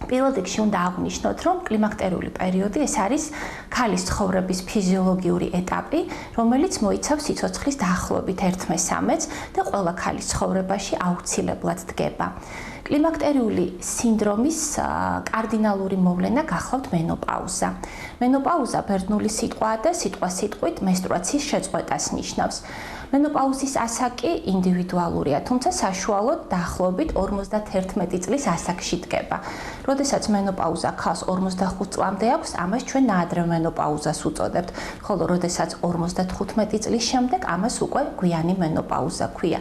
პირველ რიგში უნდა აღვნიშნოთ, რომ კლიმაქტერული პერიოდი ეს არის ქალის ცხოვრების ფიზიოლოგიური ეტაპი, რომელიც მოიცავს სიცოცხლის დაახლოებით 1/13 და ყველა ქალის ცხოვრებაში აუცილებლად დგება. კლიმაქტერიული სინდრომის კარდინალური მოვლენა გახლავთ მენოპაუზა. მენოპაუზა ბერძნული სიტყვაა და სიტყვასიტყვით menstruაციის შეწყვეტას ნიშნავს. მენოპაუზის ასაკი ინდივიდუალურია, თუმცა საშუალოდ დაახლოებით 51 წლის ასაკში დგება. როდესაც მენოპაუზა ქალს 45 წლამდე აქვს, ამას ჩვენ ნაადრევ მენოპაუზას უწოდებთ, ხოლო როდესაც 55 წლის შემდეგ ამას უკვე გვიანი მენოპაუზა ქვია.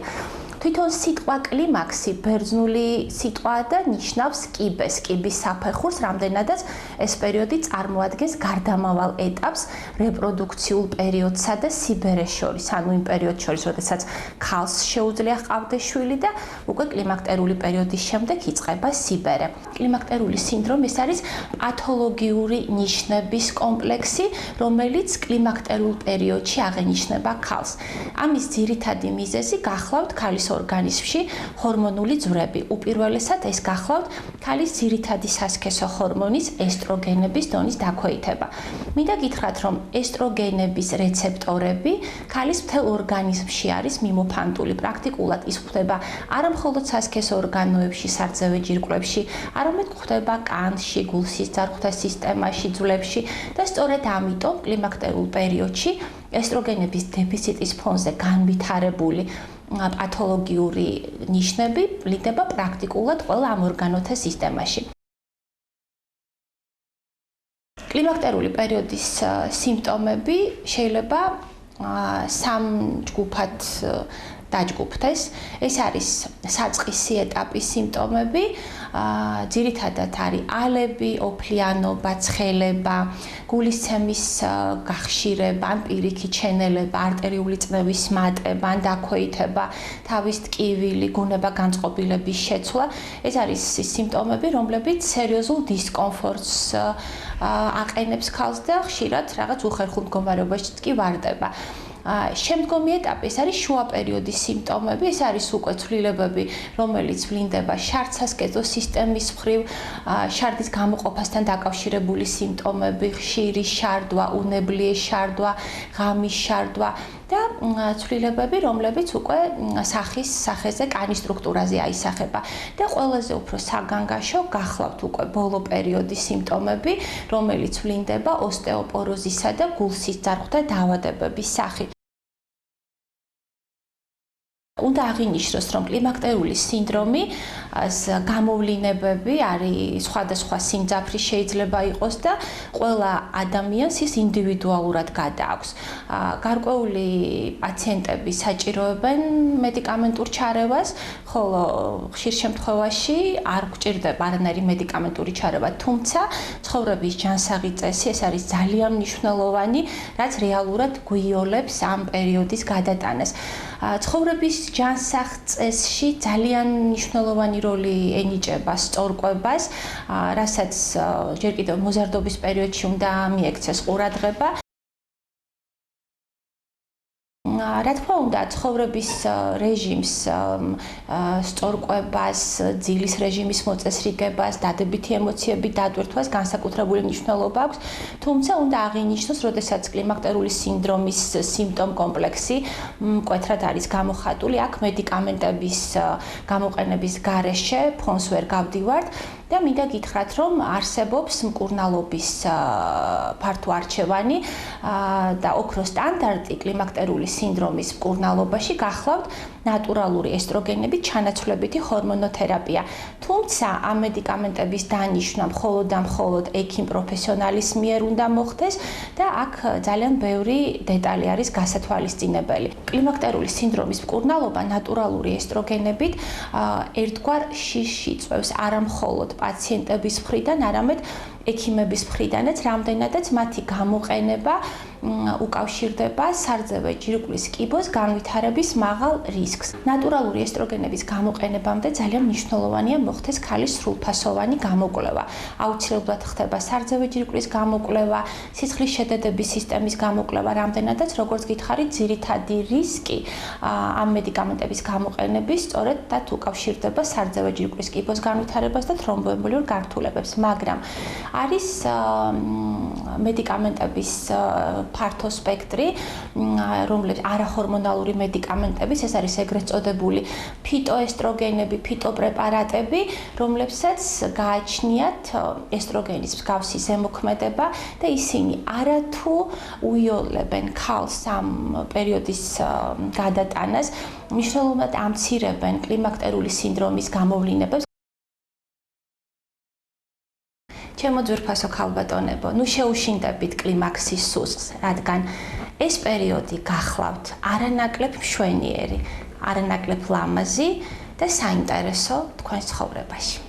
თვითონ სიტყვა კლიმაქსი ბერძნული სიტყვაა და ნიშნავს კიბეს, კიბის საფეხურს, რამდენადაც ეს პერიოდი წარმოადგენს გარდამავალ ეტაპს რეპროდუქციულ პერიოდსა და სიბერეს შორის, ანუ იმ პერიოდს შორის, როდესაც ქალს შეუძლია ჰყავდეს შვილი და უკვე კლიმაქტერული პერიოდის შემდეგ იწყება სიბერე. კლიმაქტერული სინდრომი ეს არის პათოლოგიური ნიშნების კომპლექსი, რომელიც კლიმაქტერულ პერიოდში აღენიშნება ქალს. ამის ძირითადი მიზეზი გახლავთ ქალის ორგანიზმში ჰორმონული ძვრები. უპირველესად ეს გახლავთ ქალის ძირითადი სასქესო ჰორმონის ესტროგენების დონის დაქვეითება. მინდა გითხრათ, რომ ესტროგენების რეცეპტორები ქალის მთელ ორგანიზმში არის მიმოფანტული. პრაქტიკულად ის გვხვდება არა მხოლოდ სასქესო ორგანოებში, სარძევე ჯირკვლებში, არამედ გვხვდება კანში, გულსისძარღვთა სისტემაში, ძვლებში და სწორედ ამიტომ კლიმაქტერულ პერიოდში ესტროგენების დეფიციტის ფონზე განვითარებული პათოლოგიური ნიშნები ვლინდება პრაქტიკულად ყველა ამ ორგანოთა სისტემაში. კლიმაქტერული პერიოდის სიმპტომები შეიძლება სამ ჯგუფად დაჯგუფდეს. ეს არის საწყისი ეტაპის სიმპტომები, ძირითადად არის ალები, ოფლიანობა, ცხელება, გულისცემის გახშირება, ან პირიქით შენელება, არტერიული წნევის მატება, ან დაქვეითება, თავის ტკივილი, გუნება განწყობილების შეცვლა. ეს არის სიმპტომები, რომლებიც სერიოზულ დისკომფორტს აყენებს ქალს და ხშირად რაღაც უხერხულ მდგომარეობაში კი ვარდება. შემდგომი ეტაპი ეს არის შუა პერიოდის სიმპტომები, ეს არის უკვე ცვლილებები, რომელიც ვლინდება შარდ-სასქესო სისტემის მხრივ, შარდის გამოყოფასთან დაკავშირებული სიმპტომები, ხშირი შარდვა, უნებლიე შარდვა, ღამის შარდვა და ცვლილებები, რომლებიც უკვე სახეზე, კანის სტრუქტურაზე აისახება. და ყველაზე უფრო საგანგაშო გახლავთ უკვე ბოლო პერიოდის სიმპტომები, რომელიც ვლინდება ოსტეოპოროზისა და გულსისძარღვთა დაავადებების სახით. უნდა აღინიშნოს, რომ კლიმაქტერული სინდრომი გამოვლინებები არის სხვადასხვა სიმძაფრის შეიძლება იყოს და ყველა ადამიანს ის ინდივიდუალურად გადააქვს. გარკვეული პაციენტები საჭიროებენ მედიკამენტურ ჩარევას, ხოლო ხშირ შემთხვევაში არ გვჭირდება არანაირი მედიკამენტური ჩარევა, თუმცა ცხოვრების ჯანსაღი წესი ეს არის ძალიან მნიშვნელოვანი, რაც რეალურად გვიოლებს ამ პერიოდის გადატანას. ცხოვრების ჯანსაღ წესში ძალიან მნიშვნელოვანი როლი ენიჭება სწორკვებას, რასაც ჯერ კიდევ მოზარდობის პერიოდში უნდა მიექცეს ყურადღება. რა თქმა უნდა, ცხოვრების რეჟიმს, სწორკვებას, ძილის რეჟიმის მოწესრიგებას, დადებითი ემოციების დატვირთვას განსაკუთრებული მნიშვნელობა აქვს, თუმცა უნდა აღინიშნოს, როდესაც კლიმაქტერული სინდრომის სიმპტომ კომპლექსი მკვეთრად არის გამოხატული, აქ მედიკამენტების გამოყენების გარეშე ფონს ვერ გავდივართ და მინდა გითხრათ, რომ არსებობს მკურნალობის ფართო არჩევანი და ოქროს სტანდარტი კლიმაქტერული სინდრომის მკურნალობაში გახლავთ ნატურალური ესტროგენების ჩანაცვლებითი ჰორმონოთერაპია. თუმცა ამ მედიკამენტების დანიშვნა მხოლოდ და მხოლოდ ექიმ პროფესიონალის მიერ უნდა მოხდეს და აქ ძალიან ბევრი დეტალი არის გასათვალისწინებელი. კლიმაქტერული სინდრომის მკურნალობა ნატურალური ესტროგენებით ერთგვარ შიშს იწვევს არა მხოლოდ პაციენტების მხრიდან, არამედ ექიმების მხრიდანაც, რამდენადაც მათი გამოყენება უკავშირდება სარძევე ჯირკვლის კიბოს განვითარების მაღალ რისკს. ნატურალური ესტროგენების გამოყენებამდე ძალიან მნიშვნელოვანია მოხდეს ქალის სრულფასოვანი გამოკვლევა. აუცილებლად ხდება სარძევე ჯირკვლის გამოკვლევა, სისხლის შედედების სისტემის გამოკვლევა, რამდენადაც როგორც გითხარით, ძირითადი რისკი ამ მედიკამენტების გამოყენების სწორედ და უკავშირდება სარძევე ჯირკვლის კიბოს განვითარებას და თრომბოემბოლიურ გართულებებს, მაგრამ არის მედიკამენტების ფართო სპექტრი, რომლებიც არახორმონალური მედიკამენტების, ეს არის ეგრეთ წოდებული ფიტოესტროგენები, ფიტოპრეპარატები, რომლებსაც გააჩნიათ ესტროგენის მსგავსი ზემოქმედება და ისინი არათუ უიოლებენ ქალს ამ პერიოდის გადატანას, მნიშვნელოვნად ამცირებენ კლიმაქტერული სინდრომის გამოვლინებებს. ჩემო ძვირფასო ქალბატონებო, შეუშინდებით კლიმაქსის სუსხს, რადგან ეს პერიოდი გახლავთ არანაკლებ მშვენიერი, არანაკლებ ლამაზი და საინტერესო თქვენს ცხოვრებაში.